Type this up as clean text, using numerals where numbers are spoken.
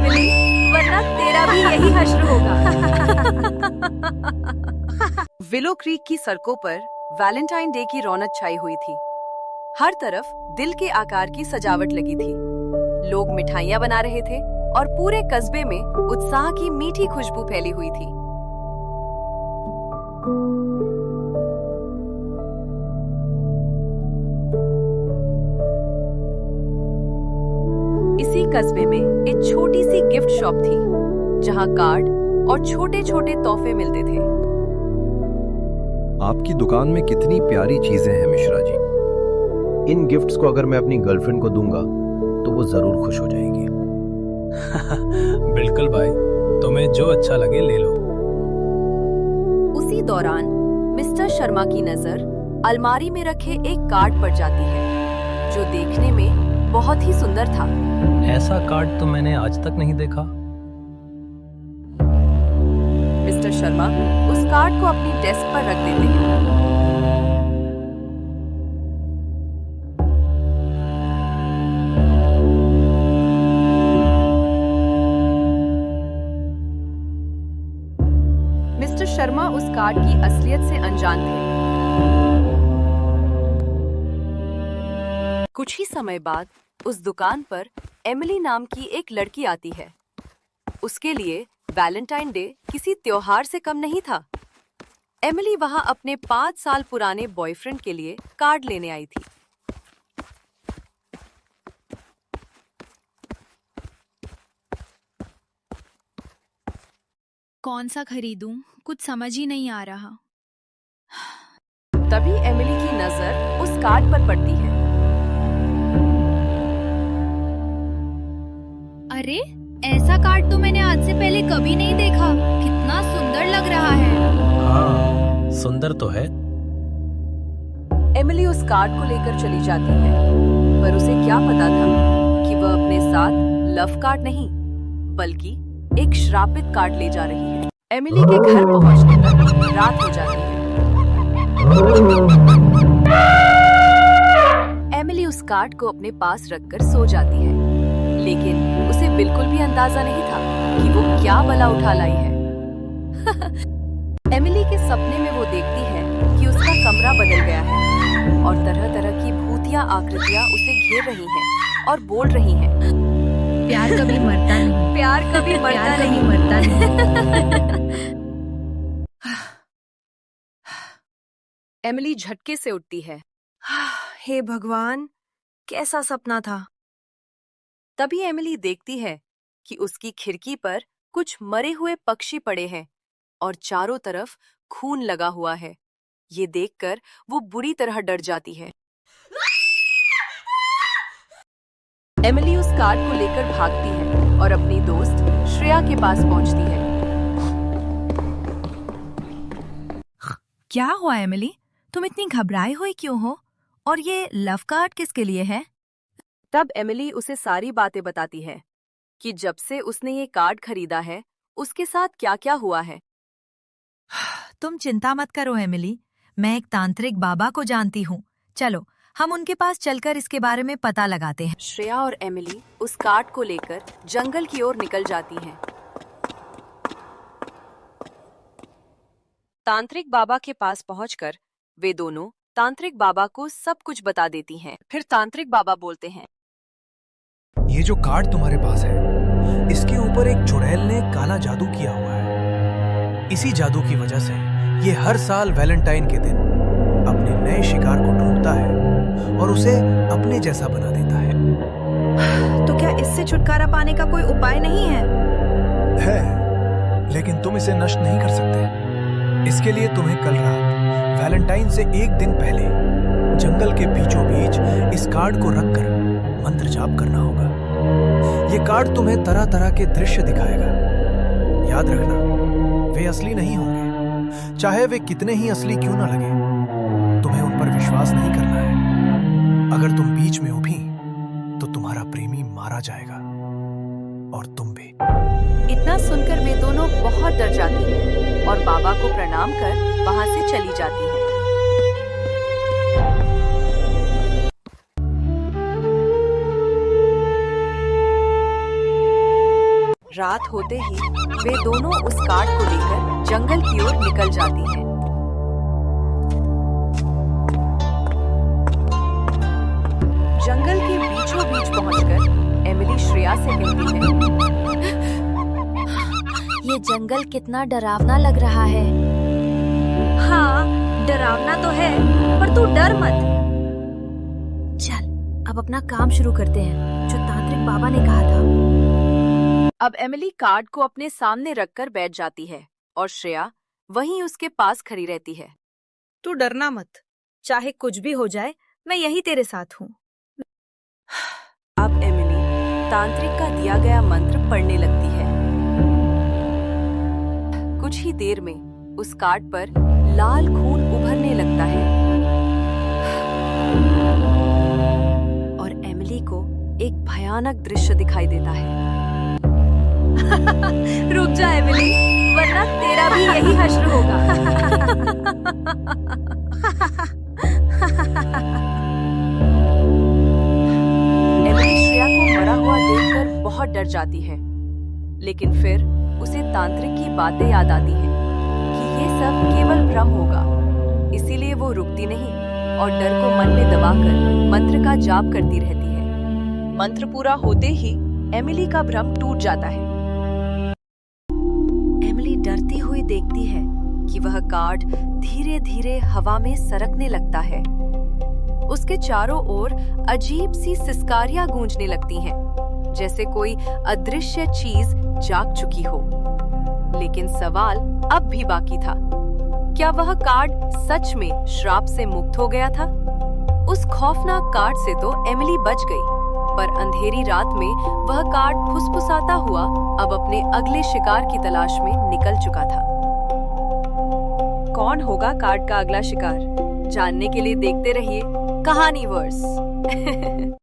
Emily, वरना तेरा भी यही हश्र होगा। विलो क्रीक की सड़कों पर वैलेंटाइन डे की रौनक छाई हुई थी। हर तरफ दिल के आकार की सजावट लगी थी। लोग मिठाइयां बना रहे थे और पूरे कस्बे में उत्साह की मीठी खुशबू फैली हुई थी। इसी कस्बे में एक छोटी सी गिफ्ट शॉप थी, जहां कार्ड और छोटे छोटे तोहफे मिलते थे। आपकी दुकान में कितनी प्यारी चीजें हैं मिश्रा जी। इन गिफ्ट्स को अगर मैं अपनी गर्लफ्रेंड को दूंगा तो वो जरूर खुश हो जाएगी। बिल्कुल भाई, तुम्हें जो अच्छा लगे ले लो। उसी दौरान मिस्टर शर्मा की नजर अलमारी में रखे एक कार्ड पर जाती है, जो देखने में बहुत ही सुंदर था। ऐसा कार्ड तो मैंने आज तक नहीं देखा। मिस्टर शर्मा उस कार्ड को अपनी डेस्क पर रख देते हैं। मिस्टर शर्मा उस कार्ड की असलियत से अनजान थे। कुछ ही समय बाद उस दुकान पर एमिली नाम की एक लड़की आती है। उसके लिए वैलेंटाइन डे किसी त्योहार से कम नहीं था। एमिली वहां अपने 5 साल पुराने बॉयफ्रेंड के लिए कार्ड लेने आई थी। कौन सा खरीदूं? कुछ समझ ही नहीं आ रहा। तभी एमिली की नजर उस कार्ड पर पड़ती है। अरे, ऐसा कार्ड तो मैंने आज से पहले कभी नहीं देखा। कितना सुंदर लग रहा है। हाँ, सुंदर तो है। एमिली उस कार्ड को लेकर चली जाती है, पर उसे क्या पता था कि वह अपने साथ लव कार्ड नहीं, बल्कि एक श्रापित कार्ड ले जा रही है। एमिली के घर पहुंचने तक रात हो जाती है। एमिली उस कार्ड को अपने पास रखकर सो जाती है, लेकिन उसे बिल्कुल भी अंदाजा नहीं था कि वो क्या बला उठा लाई है। एमिली के सपने में वो देखती है कि उसका कमरा बदल गया है और तरह तरह की भूतिया आकृतियां उसे घेर रही हैं और बोल रही हैं, प्यार कभी मरता नहीं। प्यार कभी मरता नहीं। मरता नहीं। एमिली झटके से उठती है। हे भगवान, कैसा सपना था। तभी एमिली देखती है कि उसकी खिड़की पर कुछ मरे हुए पक्षी पड़े हैं और चारों तरफ खून लगा हुआ है। ये देखकर वो बुरी तरह डर जाती है। एमिली उस कार्ड को लेकर भागती है और अपनी दोस्त श्रेया के पास पहुंचती है। क्या हुआ एमिली? तुम इतनी घबराई हुई क्यों हो? और ये लव कार्ड किसके लिए है? तब एमिली उसे सारी बातें बताती है कि जब से उसने ये कार्ड खरीदा है, उसके साथ क्या-क्या हुआ है। तुम चिंता मत करो एमिली, मैं एक तांत्रिक बाबा को जानती हूँ। चलो, हम उनके पास चलकर इसके बारे में पता लगाते हैं। श्रेया और एमिली उस कार्ड को लेकर जंगल की ओर निकल जाती हैं। तांत्रिक बाबा के पास पहुंचकर वे दोनों तांत्रिक बाबा को सब कुछ बता देती हैं। फिर तांत्रिक बाबा बोलते हैं, ये जो कार्ड तुम्हारे पास है, इसके ऊपर एक चुड़ैल ने काला जादू किया हुआ है। इसी जादू की वजह से ये हर साल वैलेंटाइन के दिन अपने नए शिकार को ढूंढता है और उसे अपने जैसा बना देता है। तो क्या इससे छुटकारा पाने का कोई उपाय नहीं है? है, लेकिन तुम इसे नष्ट नहीं कर सकते। इसके लिए तुम्हें कल रात वैलेंटाइन से एक दिन पहले जंगल के बीचों बीच इस कार्ड को रखकर मंत्र जाप करना होगा। ये कार्ड तुम्हें तरह तरह के दृश्य दिखाएगा। याद रखना, वे असली नहीं होंगे, चाहे वे कितने ही असली क्यों ना लगे। तुम्हें उन पर विश्वास नहीं करना है। अगर तुम बीच में उभी तो तुम्हारा प्रेमी मारा जाएगा और तुम भी। इतना सुनकर वे दोनों बहुत डर जाती हैं और बाबा को प्रणाम कर वहां से चली जाती हैं। रात होते ही वे दोनों उस कार्ड को लेकर जंगल की ओर निकल जाती हैं। जंगल के बीचों बीच पहुंचकर एमिली श्रेया से कहती है, ये जंगल कितना डरावना लग रहा है। हाँ, डरावना तो है, पर तू डर मत। चल, अब अपना काम शुरू करते हैं, जो तांत्रिक बाबा ने कहा था। अब एमिली कार्ड को अपने सामने रखकर बैठ जाती है और श्रेया वहीं उसके पास खड़ी रहती है। तू डरना मत, चाहे कुछ भी हो जाए, मैं यही तेरे साथ हूँ। अब एमिली तांत्रिक का दिया गया मंत्र पढ़ने लगती है। कुछ ही देर में उस कार्ड पर लाल खून उभरने लगता है और एमिली को एक भयानक दृश्य दिखाई देता है। रुक जा एमिली, वरना तेरा भी यही हश्र होगा। एमिली श्रेया को मरा हुआ देखकर बहुत डर जाती है, लेकिन फिर उसे तांत्रिक की बातें याद आती हैं कि ये सब केवल भ्रम होगा। इसीलिए वो रुकती नहीं और डर को मन में दबाकर मंत्र का जाप करती रहती है। मंत्र पूरा होते ही एमिली का भ्रम टूट जाता है। एमिली डरती हुई देखती है कि वह कार्ड धीरे धीरे हवा में सरकने लगता है। उसके चारों ओर अजीब सी सिसकारियां गूंजने लगती हैं, जैसे कोई अदृश्य चीज जाग चुकी हो। लेकिन सवाल अब भी बाकी था, क्या वह कार्ड सच में श्राप से मुक्त हो गया था? उस खौफनाक कार्ड से तो एमिली बच गई, पर अंधेरी रात में वह कार्ड फुसफुसाता हुआ अब अपने अगले शिकार की तलाश में निकल चुका था। कौन होगा कार्ड का अगला शिकार? जानने के लिए देखते रहिए कहानी वर्स।